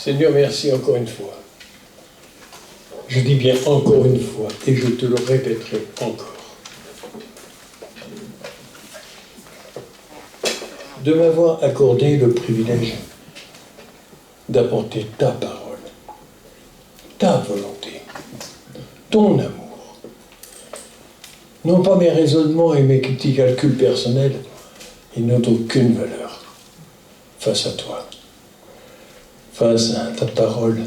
Seigneur, merci encore une fois. Je dis bien encore une fois, et je te le répéterai encore. De m'avoir accordé le privilège d'apporter ta parole, ta volonté, ton amour. Non pas mes raisonnements et mes petits calculs personnels, ils n'ont aucune valeur face à toi, face à ta parole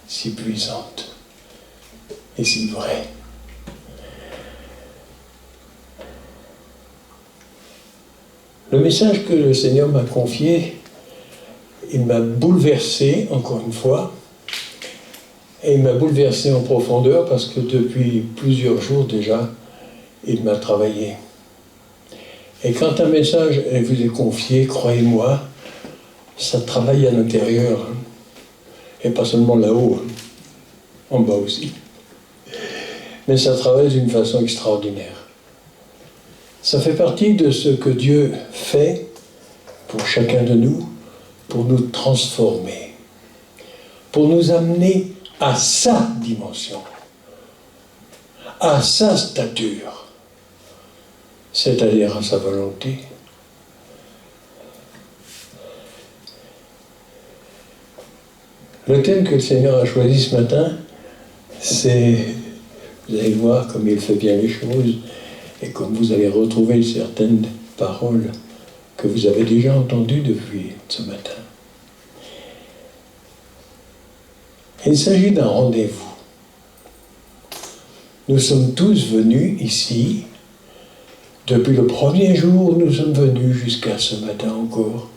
si puissante et si vraie. Le message que le Seigneur m'a confié, il m'a bouleversé, encore une fois, et il m'a bouleversé en profondeur parce que depuis plusieurs jours déjà, il m'a travaillé. Et quand un message vous est confié, croyez-moi, ça travaille à l'intérieur, hein, et pas seulement là-haut, hein, en bas aussi. Mais ça travaille d'une façon extraordinaire. Ça fait partie de ce que Dieu fait pour chacun de nous, pour nous transformer, pour nous amener à sa dimension, à sa stature, c'est-à-dire à sa volonté. Le thème que le Seigneur a choisi ce matin, c'est, vous allez voir comme il fait bien les choses, et comme vous allez retrouver certaines paroles que vous avez déjà entendues depuis ce matin. Il s'agit d'un rendez-vous. Nous sommes tous venus ici, depuis le premier jour où nous sommes venus jusqu'à ce matin encore,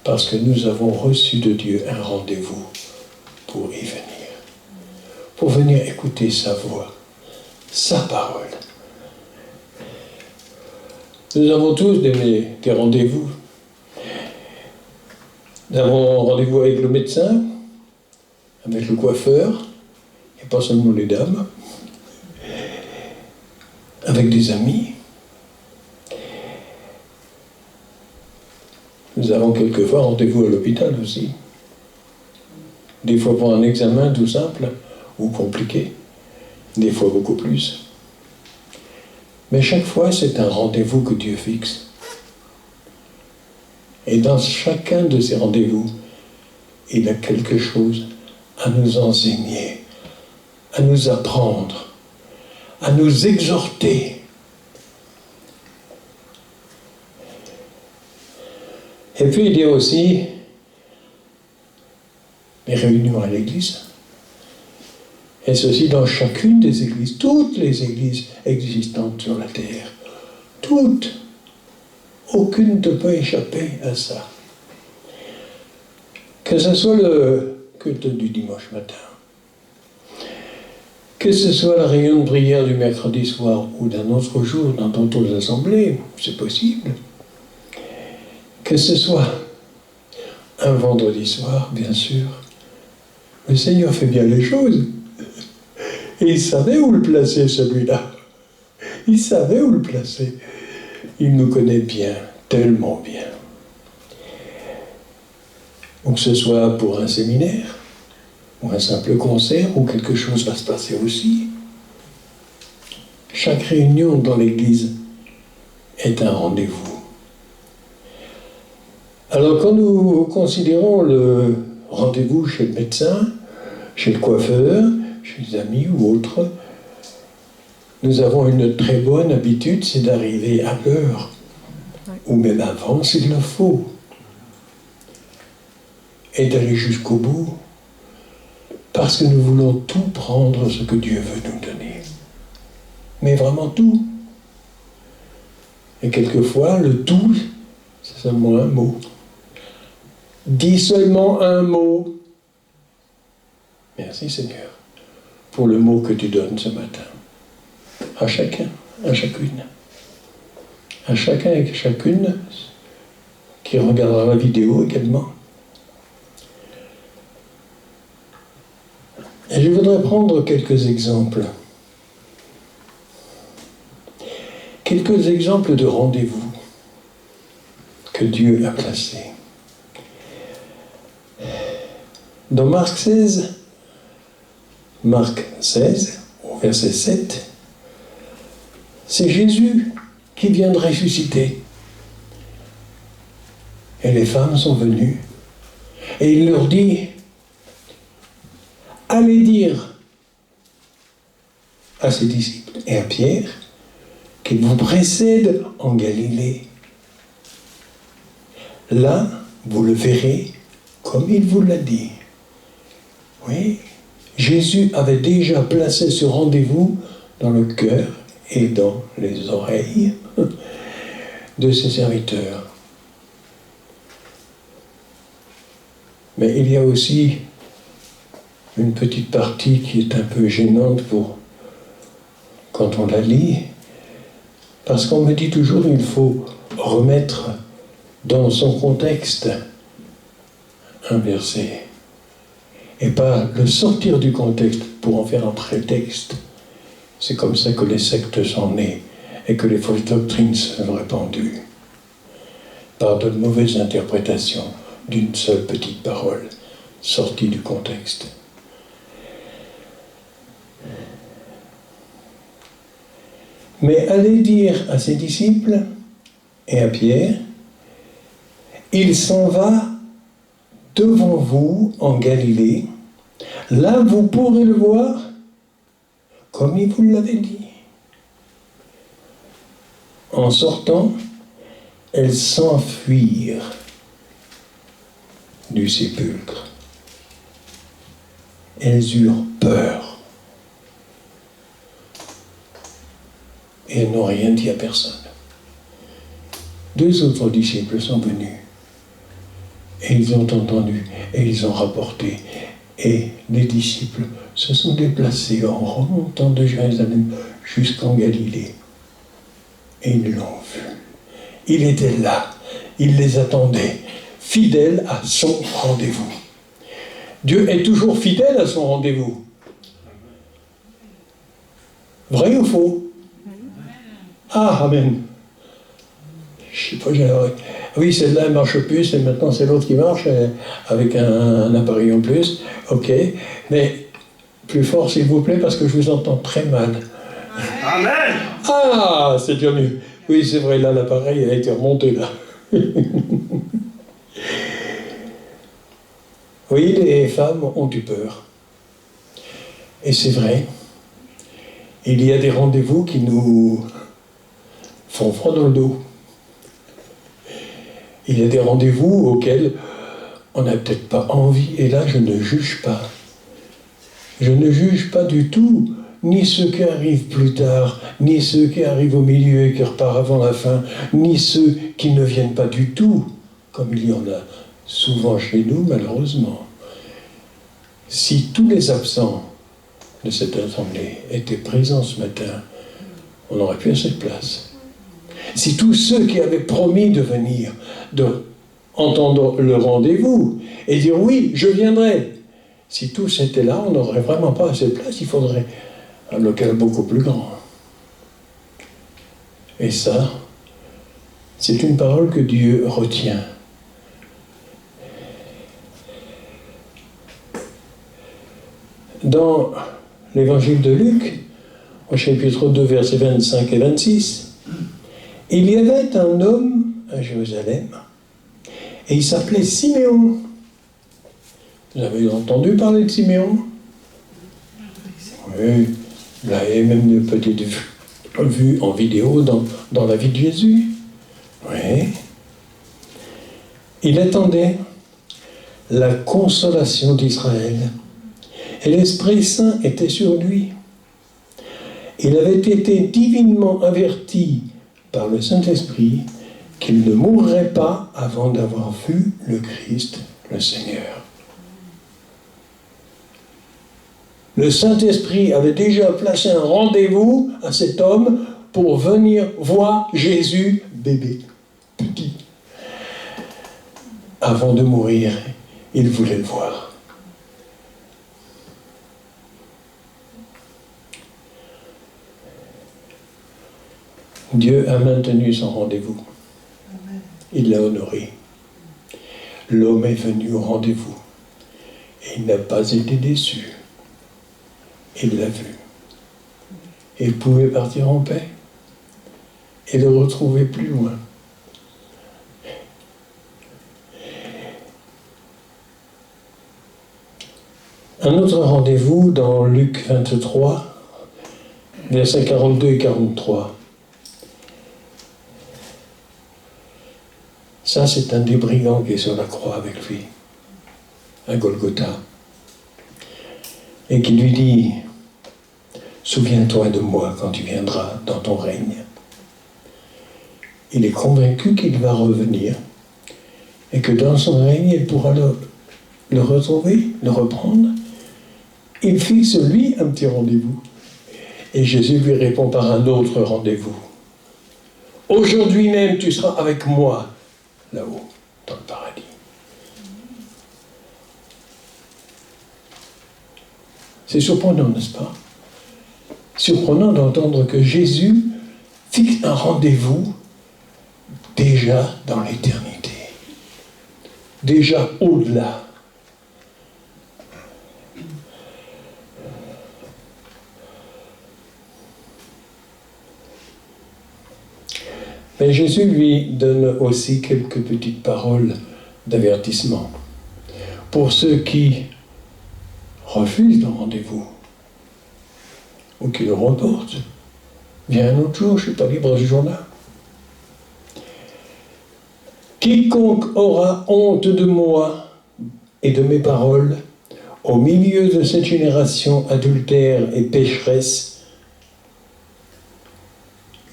parce que nous avons reçu de Dieu un rendez-vous pour y venir. Pour venir écouter sa voix, sa parole. Nous avons tous des rendez-vous. Nous avons un rendez-vous avec le médecin, avec le coiffeur, et pas seulement les dames, avec des amis. Nous avons quelquefois rendez-vous à l'hôpital aussi. Des fois pour un examen tout simple ou compliqué, des fois beaucoup plus. Mais chaque fois, c'est un rendez-vous que Dieu fixe. Et dans chacun de ces rendez-vous, il a quelque chose à nous enseigner, à nous apprendre, à nous exhorter. Et puis il y a aussi les réunions à l'église. Et ceci dans chacune des églises, toutes les églises existantes sur la terre. Toutes. Aucune ne peut échapper à ça. Que ce soit le culte du dimanche matin, que ce soit la réunion de prière du mercredi soir ou d'un autre jour dans d'autres assemblées, c'est possible. Que ce soit un vendredi soir, bien sûr. Le Seigneur fait bien les choses. Et il savait où le placer, celui-là. Il savait où le placer. Il nous connaît bien, tellement bien. Donc que ce soit pour un séminaire, ou un simple concert, ou quelque chose va se passer aussi. Chaque réunion dans l'Église est un rendez-vous. Alors quand nous considérons le rendez-vous chez le médecin, chez le coiffeur, chez les amis ou autres, nous avons une très bonne habitude, c'est d'arriver à l'heure, ou même avant s'il le faut, et d'aller jusqu'au bout, parce que nous voulons tout prendre ce que Dieu veut nous donner. Mais vraiment tout. Et quelquefois, le tout, c'est seulement un mot. Dis seulement un mot. Merci Seigneur, pour le mot que tu donnes ce matin. À chacun, à chacune. À chacun et chacune qui regardera la vidéo également. Et je voudrais prendre quelques exemples. Quelques exemples de rendez-vous que Dieu a placés. Dans Marc 16, au verset 7, c'est Jésus qui vient de ressusciter. Et les femmes sont venues. Et il leur dit, allez dire à ses disciples et à Pierre qu'il vous précède en Galilée. Là, vous le verrez comme il vous l'a dit. Oui, Jésus avait déjà placé ce rendez-vous dans le cœur et dans les oreilles de ses serviteurs. Mais il y a aussi une petite partie qui est un peu gênante quand on la lit, parce qu'on me dit toujours qu'il faut remettre dans son contexte un verset, et pas le sortir du contexte pour en faire un prétexte. C'est comme ça que les sectes sont nées et que les fausses doctrines sont répandues, par de mauvaises interprétations d'une seule petite parole sortie du contexte. Mais allez dire à ses disciples et à Pierre, il s'en va devant vous en Galilée, là vous pourrez le voir comme il vous l'avait dit. En sortant, elles s'enfuirent du sépulcre. Elles eurent peur. Et elles n'ont rien dit à personne. 2 autres disciples sont venus. Et ils ont entendu, et ils ont rapporté. Et les disciples se sont déplacés en remontant de Jérusalem jusqu'en Galilée. Et ils l'ont vu. Il était là. Il les attendait, fidèle à son rendez-vous. Dieu est toujours fidèle à son rendez-vous. Vrai ou faux? Ah, amen. Je sais pas, oui, celle-là elle marche plus, et maintenant c'est l'autre qui marche, avec un appareil en plus. Ok, mais plus fort s'il vous plaît, parce que je vous entends très mal. Amen. Ah, c'est déjà mieux. Oui, c'est vrai, là, l'appareil a été remonté, là. Oui, les femmes ont eu peur. Et c'est vrai, il y a des rendez-vous qui nous font froid dans le dos. Il y a des rendez-vous auxquels on n'a peut-être pas envie, et là je ne juge pas. Je ne juge pas du tout, ni ceux qui arrivent plus tard, ni ceux qui arrivent au milieu et qui repartent avant la fin, ni ceux qui ne viennent pas du tout, comme il y en a souvent chez nous, malheureusement. Si tous les absents de cette assemblée étaient présents ce matin, on n'aurait plus assez de place. Si tous ceux qui avaient promis de venir, de entendre le rendez-vous et dire oui, je viendrai, si tous étaient là, on n'aurait vraiment pas assez de place, il faudrait un local beaucoup plus grand. Et ça, c'est une parole que Dieu retient. Dans l'évangile de Luc, au chapitre 2, versets 25 et 26, il y avait un homme à Jérusalem, et il s'appelait Siméon. Vous avez entendu parler de Siméon? Oui, vous l'avez même peut-être vu en vidéo dans la vie de Jésus. Oui. Il attendait la consolation d'Israël, et l'Esprit Saint était sur lui. Il avait été divinement averti par le Saint-Esprit qu'il ne mourrait pas avant d'avoir vu le Christ, le Seigneur. Le Saint-Esprit avait déjà placé un rendez-vous à cet homme pour venir voir Jésus bébé, petit. Avant de mourir, il voulait le voir. Dieu a maintenu son rendez-vous. Il l'a honoré. L'homme est venu au rendez-vous. Il n'a pas été déçu. Il l'a vu. Il pouvait partir en paix et le retrouver plus loin. Un autre rendez-vous dans Luc 23, versets 42 et 43. Ça, c'est un des brigands qui est sur la croix avec lui, à Golgotha, et qui lui dit « Souviens-toi de moi quand tu viendras dans ton règne. » Il est convaincu qu'il va revenir et que dans son règne, il pourra le retrouver, le reprendre. Il fixe, lui, un petit rendez-vous. Et Jésus lui répond par un autre rendez-vous. « Aujourd'hui même, tu seras avec moi, là-haut, dans le paradis. » C'est surprenant, n'est-ce pas? Surprenant d'entendre que Jésus fixe un rendez-vous déjà dans l'éternité, déjà au-delà. Mais Jésus lui donne aussi quelques petites paroles d'avertissement pour ceux qui refusent le rendez-vous ou qui le reportent. Viens un autre jour, je ne suis pas libre ce jour-là. Quiconque aura honte de moi et de mes paroles au milieu de cette génération adultère et pécheresse,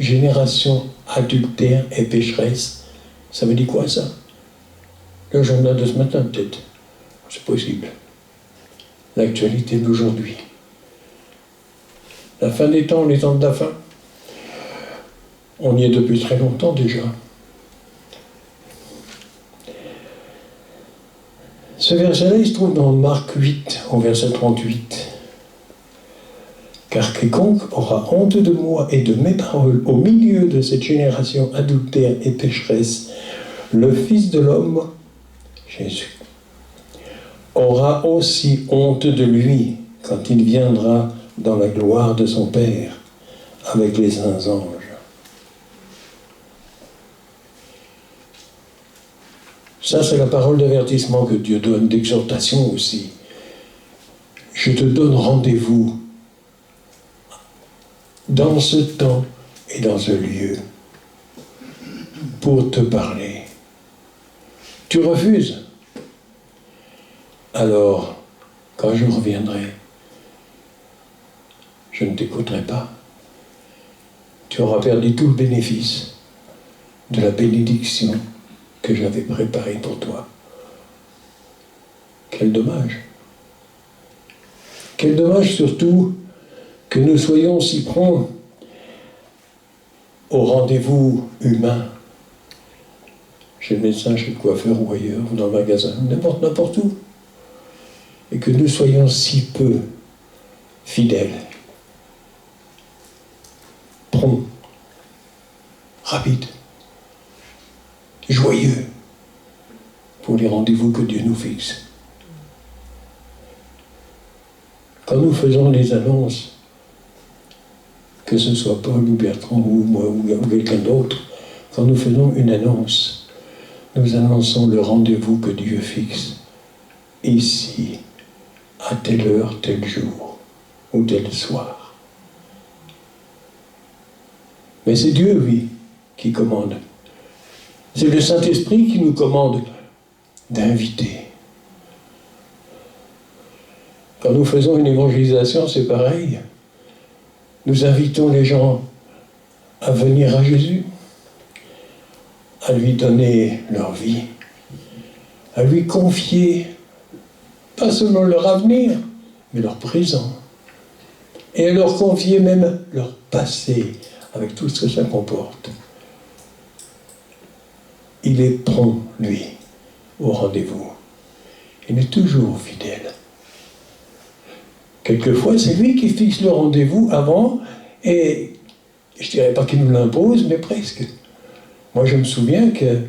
génération adultère et pécheresse, ça veut dire quoi ça? Le journal de ce matin peut-être, c'est possible. L'actualité d'aujourd'hui. La fin des temps, les temps de la fin. On y est depuis très longtemps déjà. Ce verset-là, il se trouve dans Marc 8, au verset 38. Car quiconque aura honte de moi et de mes paroles au milieu de cette génération adultère et pécheresse, le Fils de l'homme, Jésus, aura aussi honte de lui quand il viendra dans la gloire de son Père avec les saints anges. Ça, c'est la parole d'avertissement que Dieu donne, d'exhortation aussi. Je te donne rendez-vous dans ce temps et dans ce lieu pour te parler. Tu refuses? Alors, quand je reviendrai, je ne t'écouterai pas. Tu auras perdu tout le bénéfice de la bénédiction que j'avais préparée pour toi. Quel dommage. Quel dommage surtout que nous soyons si prompts au rendez-vous humain, chez le médecin, chez le coiffeur ou ailleurs, ou dans le magasin, n'importe où, et que nous soyons si peu fidèles, prompts, rapides, joyeux pour les rendez-vous que Dieu nous fixe. Quand nous faisons les annonces, que ce soit Paul ou Bertrand ou moi ou quelqu'un d'autre, quand nous faisons une annonce, nous annonçons le rendez-vous que Dieu fixe ici, à telle heure, tel jour ou tel soir. Mais c'est Dieu, lui, qui commande. C'est le Saint-Esprit qui nous commande d'inviter. Quand nous faisons une évangélisation, c'est pareil. Nous invitons les gens à venir à Jésus, à lui donner leur vie, à lui confier, pas seulement leur avenir, mais leur présent, et à leur confier même leur passé, avec tout ce que ça comporte. Il est prompt, lui, au rendez-vous. Il est toujours fidèle. Quelquefois, c'est lui qui fixe le rendez-vous avant, et je ne dirais pas qu'il nous l'impose, mais presque. Moi, je me souviens qu'il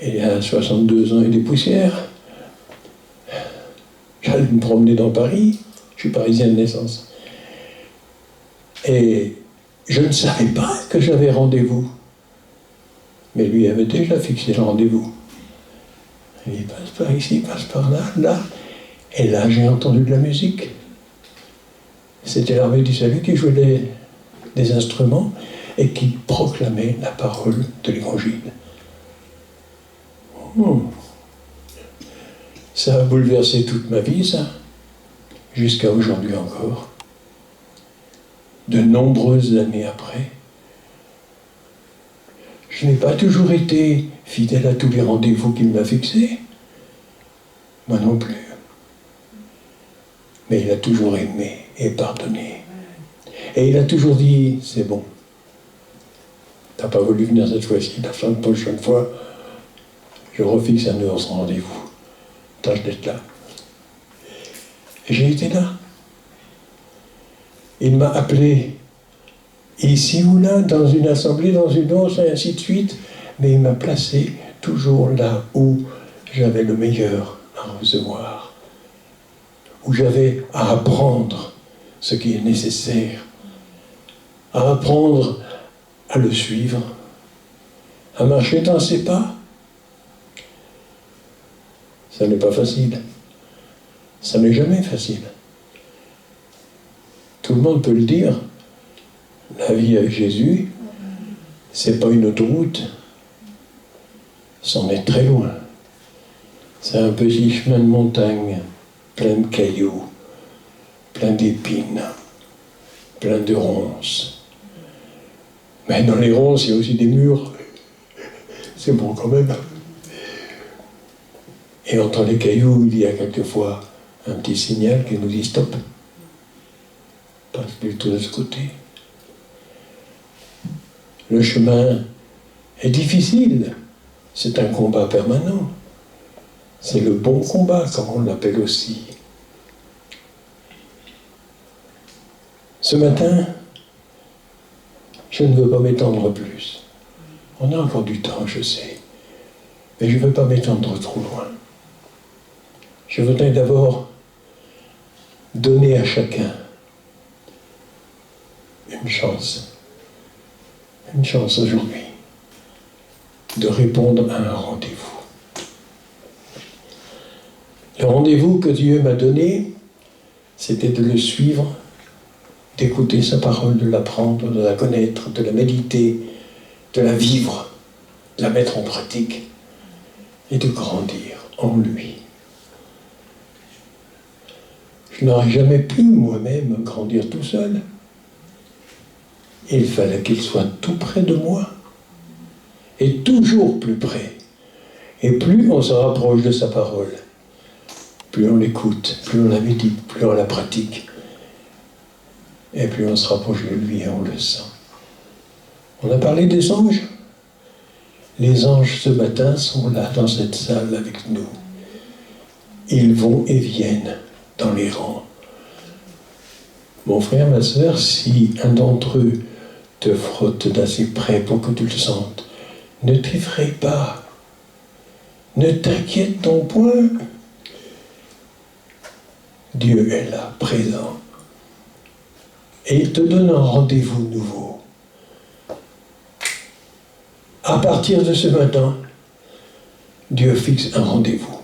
y a 62 ans et des poussières, allé me promener dans Paris. Je suis parisien de naissance. Et je ne savais pas que j'avais rendez-vous. Mais lui avait déjà fixé le rendez-vous. Il passe par ici, il passe par là, là. Et là, j'ai entendu de la musique. C'était l'armée du salut qui jouait des instruments et qui proclamait la parole de l'Évangile. Ça a bouleversé toute ma vie, ça, jusqu'à aujourd'hui encore. De nombreuses années après. Je n'ai pas toujours été fidèle à tous les rendez-vous qu'il m'a fixés. Moi non plus. Mais il a toujours aimé et pardonné. Et il a toujours dit, c'est bon. T'as pas voulu venir cette fois-ci, la prochaine fois, je refixe un autre rendez-vous. Tâche d'être là. Et j'ai été là. Il m'a appelé ici ou là, dans une assemblée, dans une autre, et ainsi de suite, mais il m'a placé toujours là où j'avais le meilleur à recevoir, où j'avais à apprendre ce qui est nécessaire, à apprendre à le suivre, à marcher dans ses pas. Ça n'est pas facile. Ça n'est jamais facile. Tout le monde peut le dire. La vie avec Jésus, c'est pas une autoroute. C'en est très loin. C'est un petit chemin de montagne, plein de cailloux, plein d'épines, plein de ronces. Mais dans les ronces, il y a aussi des murs. C'est bon quand même. Et entre les cailloux, il y a quelquefois un petit signal qui nous dit stop. Passe plutôt de ce côté. Le chemin est difficile. C'est un combat permanent. C'est le bon combat, comme on l'appelle aussi. Ce matin, je ne veux pas m'étendre plus. On a encore du temps, je sais. Mais je ne veux pas m'étendre trop loin. Je voudrais d'abord donner à chacun une chance aujourd'hui, de répondre à un rendez-vous. Le rendez-vous que Dieu m'a donné, c'était de le suivre, d'écouter sa parole, de l'apprendre, de la connaître, de la méditer, de la vivre, de la mettre en pratique et de grandir en lui. Je n'aurais jamais pu moi-même grandir tout seul. Il fallait qu'il soit tout près de moi, et toujours plus près. Et plus on se rapproche de sa parole, plus on l'écoute, plus on la médite, plus on la pratique, et plus on se rapproche de lui et on le sent. On a parlé des anges. Les anges ce matin sont là dans cette salle avec nous. Ils vont et viennent dans les rangs. Mon frère, ma sœur, si un d'entre eux te frotte d'assez près pour que tu le sentes, ne t'effraie pas. Ne t'inquiète donc point. Dieu est là, présent. Et il te donne un rendez-vous nouveau. À partir de ce matin, Dieu fixe un rendez-vous.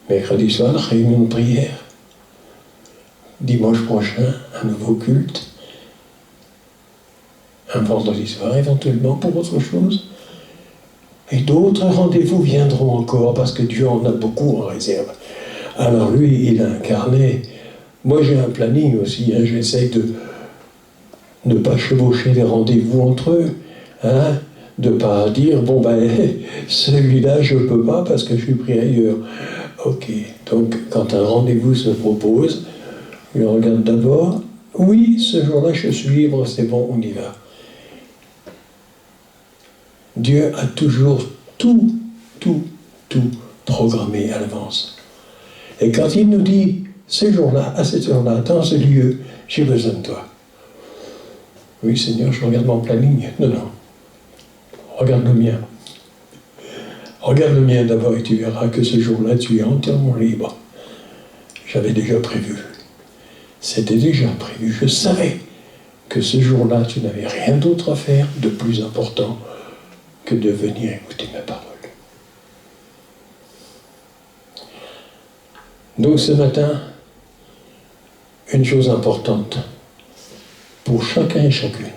Mercredi soir, réunion de prière. Dimanche prochain, un nouveau culte. Un vendredi soir, éventuellement, pour autre chose. Et d'autres rendez-vous viendront encore, parce que Dieu en a beaucoup en réserve. Alors lui, il a incarné. Moi, j'ai un planning aussi. J'essaye de ne pas chevaucher les rendez-vous entre eux. De ne pas dire, bon ben, celui-là, je ne peux pas parce que je suis pris ailleurs. Ok, donc quand un rendez-vous se propose, je regarde d'abord, oui, ce jour-là, je suis libre, c'est bon, on y va. Dieu a toujours tout programmé à l'avance. Et quand il nous dit, ce jour-là, à cette heure-là, dans ce lieu, j'ai besoin de toi. Oui, Seigneur, je regarde mon planning. Non. Regarde le mien. Regarde le mien d'abord et tu verras que ce jour-là, tu es entièrement libre J'avais déjà prévu. C'était déjà prévu. Je savais que ce jour-là, tu n'avais rien d'autre à faire de plus important que de venir écouter ma parole. Donc ce matin, une chose importante pour chacun et chacune.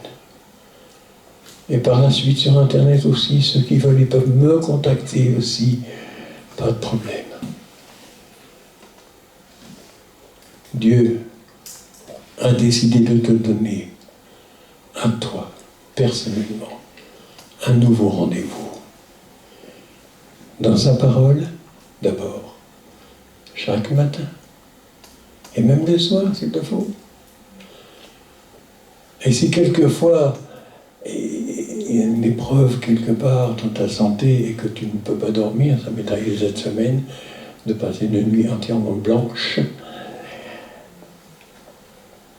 Et par la suite sur Internet aussi, ceux qui veulent, ils peuvent me contacter aussi, pas de problème. Dieu a décidé de te donner à toi, personnellement, un nouveau rendez-vous. Dans sa parole, d'abord, chaque matin, et même le soir, s'il te faut. Et si quelquefois, il y a une épreuve quelque part dans ta santé et que tu ne peux pas dormir, ça m'est arrivé cette semaine, de passer une nuit entièrement blanche,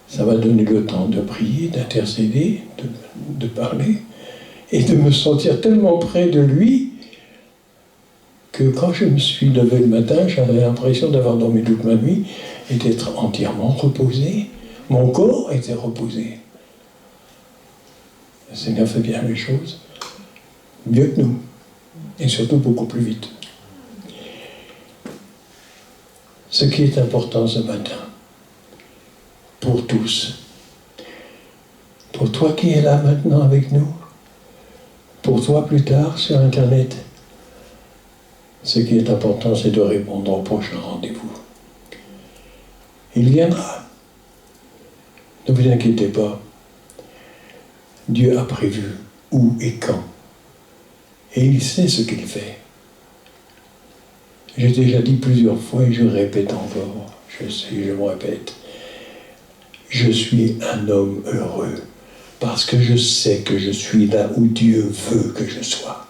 ça va donner le temps de prier, d'intercéder, de parler, et de me sentir tellement près de lui que quand je me suis levé le matin, j'avais l'impression d'avoir dormi toute ma nuit et d'être entièrement reposé. Mon corps était reposé. Le Seigneur fait bien les choses, mieux que nous, et surtout beaucoup plus vite. Ce qui est important ce matin, pour tous, pour toi qui es là maintenant avec nous, pour toi plus tard sur Internet, ce qui est important, c'est de répondre au prochain rendez-vous. Il viendra. Ne vous inquiétez pas. Dieu a prévu où et quand. Et il sait ce qu'il fait. J'ai déjà dit plusieurs fois et je répète encore. Je sais, je me répète. Je suis un homme heureux parce que je sais que je suis là où Dieu veut que je sois.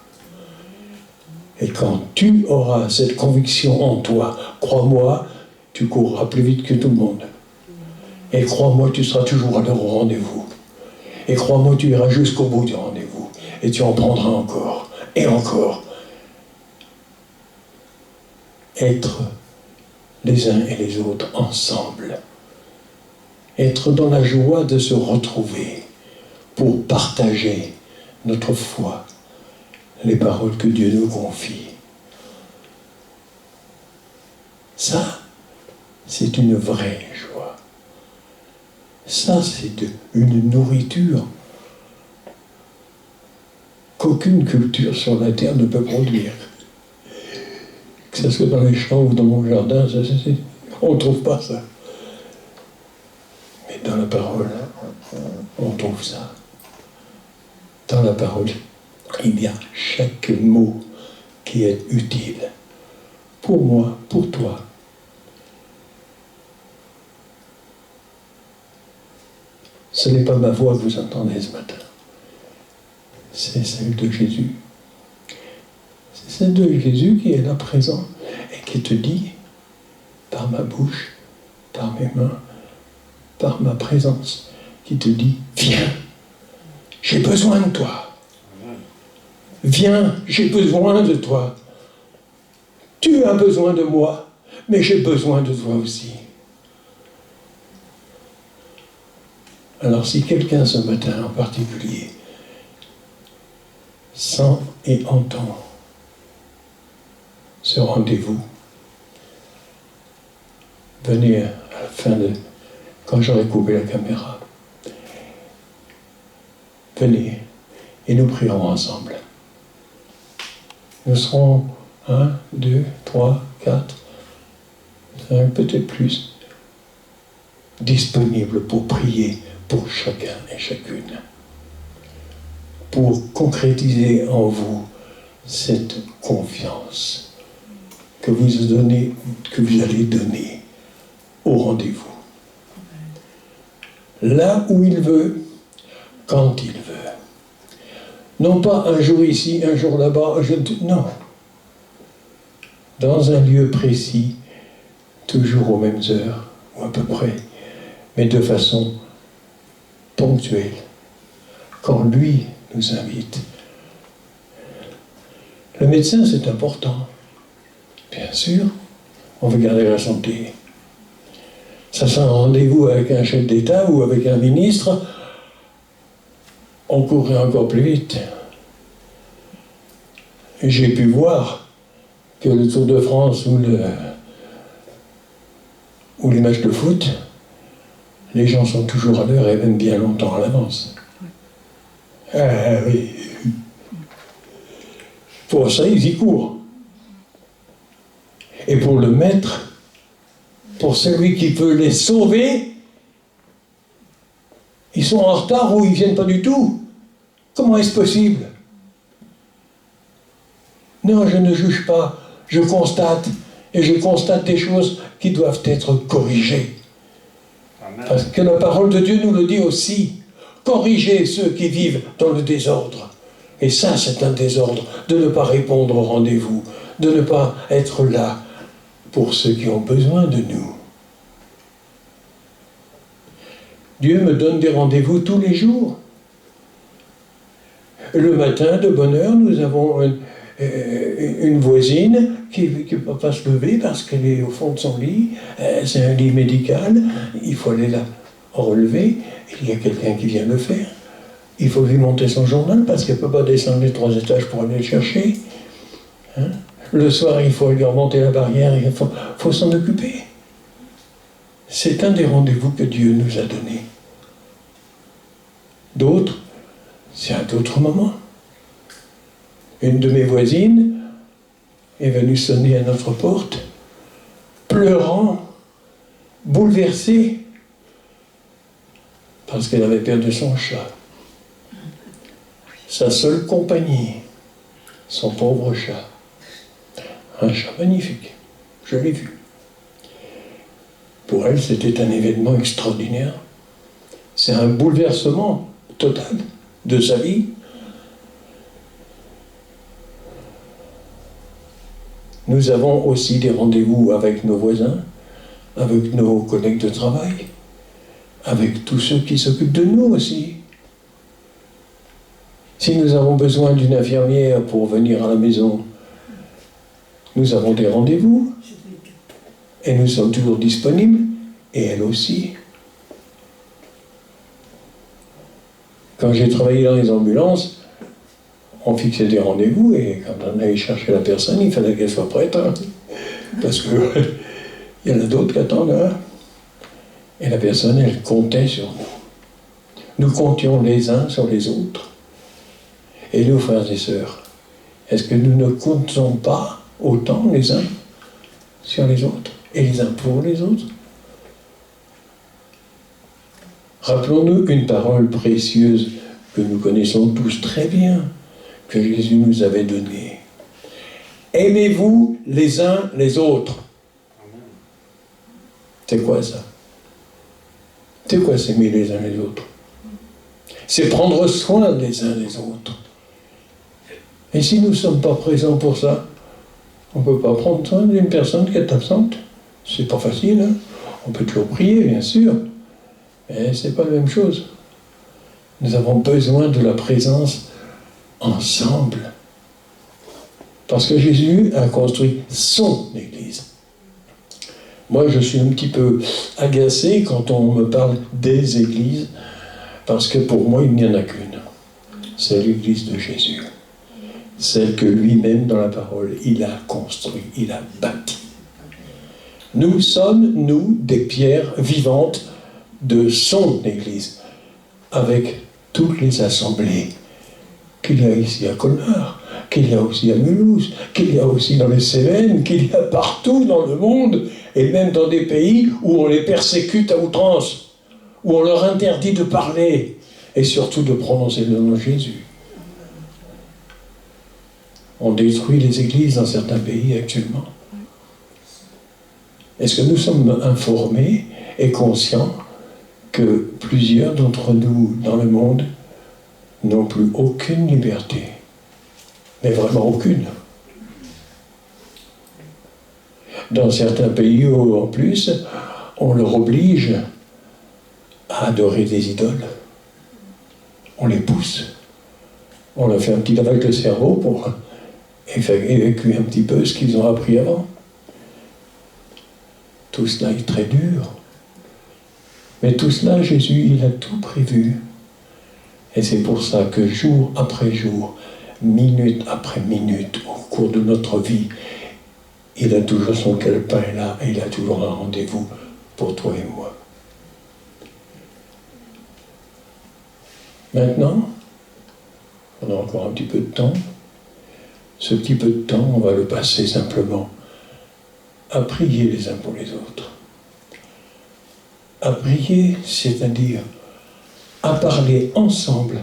Et quand tu auras cette conviction en toi, crois-moi, tu courras plus vite que tout le monde. Et crois-moi, tu seras toujours à l'heure au rendez-vous. Et crois-moi, tu iras jusqu'au bout du rendez-vous. Et tu en prendras encore. Et encore. Être les uns et les autres ensemble. Être dans la joie de se retrouver pour partager notre foi, les paroles que Dieu nous confie. Ça, c'est une vraie joie. Ça, c'est une nourriture qu'aucune culture sur la terre ne peut produire. Que ce soit dans les champs ou dans mon jardin, on ne trouve pas ça. Mais dans la parole, on trouve ça. Dans la parole, il y a chaque mot qui est utile. Pour moi, pour toi. Ce n'est pas ma voix que vous entendez ce matin. C'est celle de Jésus. C'est celle de Jésus qui est là présent et qui te dit, par ma bouche, par mes mains, par ma présence, qui te dit, viens, j'ai besoin de toi. Viens, j'ai besoin de toi. Tu as besoin de moi, mais j'ai besoin de toi aussi. Alors si quelqu'un ce matin en particulier sent et entend ce rendez-vous, venez à la fin de... quand j'aurai coupé la caméra, venez et nous prierons ensemble. Nous serons 1, 2, 3, 4, 5, peut-être plus, disponibles pour prier pour chacun et chacune, pour concrétiser en vous cette confiance que vous allez donner au rendez-vous. Là où il veut, quand il veut. Non pas un jour ici, un jour là-bas, non. Dans un lieu précis, toujours aux mêmes heures, ou à peu près, mais de façon ponctuelle, quand lui nous invite. Le médecin, c'est important. Bien sûr, on veut garder la santé. Ça sera un rendez-vous avec un chef d'État ou avec un ministre, on courrait encore plus vite. Et j'ai pu voir que le Tour de France ou les matchs de foot, les gens sont toujours à l'heure et même bien longtemps à l'avance. Ah oui. Pour ça, ils y courent. Et pour le maître, pour celui qui peut les sauver, ils sont en retard ou ils ne viennent pas du tout. Comment est-ce possible? Non, je ne juge pas, je constate, et je constate des choses qui doivent être corrigées. Amen. Parce que la parole de Dieu nous le dit aussi. Corrigez ceux qui vivent dans le désordre. Et ça, c'est un désordre, de ne pas répondre au rendez-vous, de ne pas être là pour ceux qui ont besoin de nous. Dieu me donne des rendez-vous tous les jours. Le matin, de bonne heure, nous avons une voisine qui ne peut pas se lever parce qu'elle est au fond de son lit. C'est un lit médical, il faut aller la relever. Il y a quelqu'un qui vient le faire. Il faut lui monter son journal parce qu'elle ne peut pas descendre les 3 étages pour aller le chercher. Hein? Le soir, il faut lui remonter la barrière, il faut s'en occuper. C'est un des rendez-vous que Dieu nous a donnés. D'autres, c'est à d'autres moments. Une de mes voisines est venue sonner à notre porte, pleurant, bouleversée, parce qu'elle avait perdu son chat. Sa seule compagnie, son pauvre chat. Un chat magnifique, je l'ai vu. Pour elle, c'était un événement extraordinaire. C'est un bouleversement total de sa vie. Nous avons aussi des rendez-vous avec nos voisins, avec nos collègues de travail, avec tous ceux qui s'occupent de nous aussi. Si nous avons besoin d'une infirmière pour venir à la maison, nous avons des rendez-vous. Et nous sommes toujours disponibles, et elle aussi. Quand j'ai travaillé dans les ambulances, on fixait des rendez-vous, et quand on allait chercher la personne, il fallait qu'elle soit prête, hein, parce que il y en a d'autres qui attendent, hein. Et la personne, elle comptait sur nous. Nous comptions les uns sur les autres. Et nous, frères et sœurs, est-ce que nous ne comptons pas autant les uns sur les autres, et les uns pour les autres? Rappelons-nous une parole précieuse que nous connaissons tous très bien, que Jésus nous avait donnée. Aimez-vous les uns les autres. C'est quoi ça? C'est quoi s'aimer les uns les autres? C'est prendre soin les uns des autres. Et si nous ne sommes pas présents pour ça, on ne peut pas prendre soin d'une personne qui est absente. C'est pas facile, hein? On peut toujours prier, bien sûr, mais c'est pas la même chose. Nous avons besoin de la présence ensemble. Parce que Jésus a construit son Église. Moi, je suis un petit peu agacé quand on me parle des églises, parce que pour moi, il n'y en a qu'une. C'est l'Église de Jésus. Celle que lui-même, dans la parole, il a construit, il a bâti. Nous sommes, nous, des pierres vivantes de son Église, avec toutes les assemblées qu'il y a ici à Colmar, qu'il y a aussi à Mulhouse, qu'il y a aussi dans les Cévennes, qu'il y a partout dans le monde, et même dans des pays où on les persécute à outrance, où on leur interdit de parler, et surtout de prononcer le nom de Jésus. On détruit les églises dans certains pays actuellement. Est-ce que nous sommes informés et conscients que plusieurs d'entre nous dans le monde n'ont plus aucune liberté? Mais vraiment aucune. Dans certains pays où, en plus, on leur oblige à adorer des idoles. On les pousse. On leur fait un petit lavage de cerveau pour évacuer un petit peu ce qu'ils ont appris avant. Tout cela est très dur. Mais tout cela, Jésus, il a tout prévu. Et c'est pour ça que jour après jour, minute après minute, au cours de notre vie, il a toujours son calepin là, et il a toujours un rendez-vous pour toi et moi. Maintenant, on a encore un petit peu de temps. Ce petit peu de temps, on va le passer simplement à prier les uns pour les autres. À prier, c'est-à-dire à parler ensemble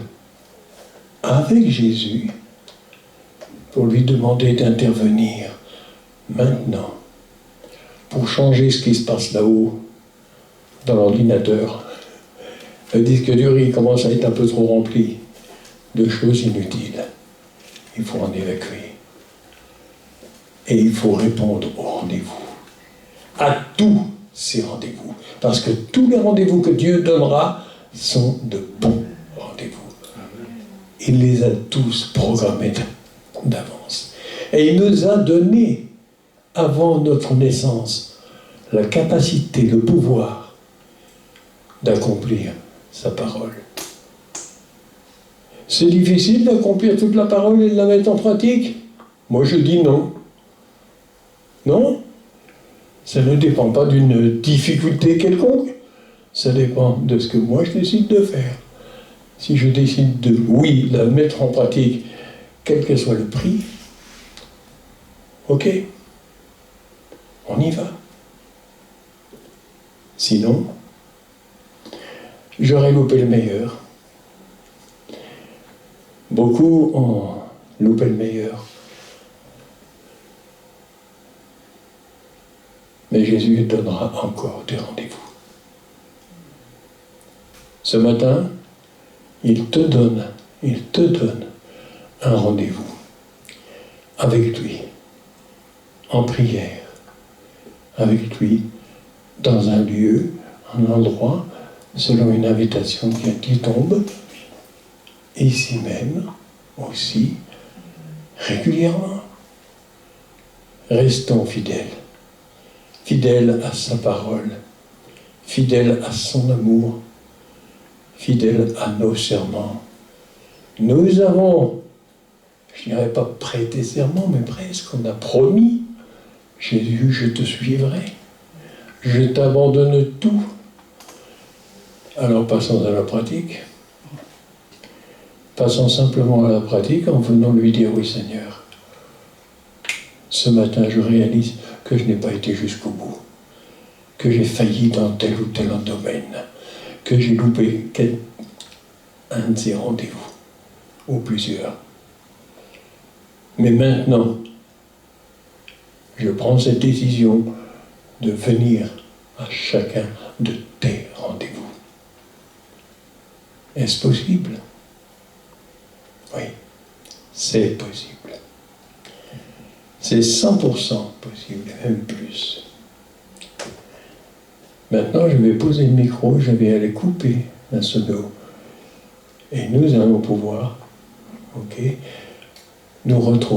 avec Jésus pour lui demander d'intervenir maintenant pour changer ce qui se passe là-haut dans l'ordinateur. Le disque dur, il commence à être un peu trop rempli de choses inutiles. Il faut en évacuer. Et il faut répondre au rendez-vous. À tous ces rendez-vous. Parce que tous les rendez-vous que Dieu donnera sont de bons rendez-vous. Il les a tous programmés d'avance. Et il nous a donné, avant notre naissance, la capacité, le pouvoir d'accomplir sa parole. C'est difficile d'accomplir toute la parole et de la mettre en pratique? Moi je dis non. Non? Ça ne dépend pas d'une difficulté quelconque. Ça dépend de ce que moi je décide de faire. Si je décide de, oui, la mettre en pratique, quel que soit le prix, ok, on y va. Sinon, j'aurais loupé le meilleur. Beaucoup ont loupé le meilleur. Mais Jésus donnera encore des rendez-vous. Ce matin, il te donne un rendez-vous avec lui, en prière, avec lui, dans un lieu, un endroit, selon une invitation qui tombe, ici même, aussi, régulièrement. Restons fidèles. Fidèles à sa parole, fidèles à son amour, fidèles à nos serments. Nous avons, je n'irais pas prêté serment, mais presque, on a promis, Jésus, je te suivrai, je t'abandonne tout. Alors passons à la pratique. Passons simplement à la pratique en venant lui dire, oui Seigneur, ce matin je réalise que je n'ai pas été jusqu'au bout, que j'ai failli dans tel ou tel domaine, que j'ai loupé un de ces rendez-vous, ou plusieurs. Mais maintenant, je prends cette décision de venir à chacun de tes rendez-vous. Est-ce possible? Oui, c'est possible. C'est 100% possible, même plus. Maintenant, je vais poser le micro, je vais aller couper la sono. Et nous allons pouvoir, nous retrouver.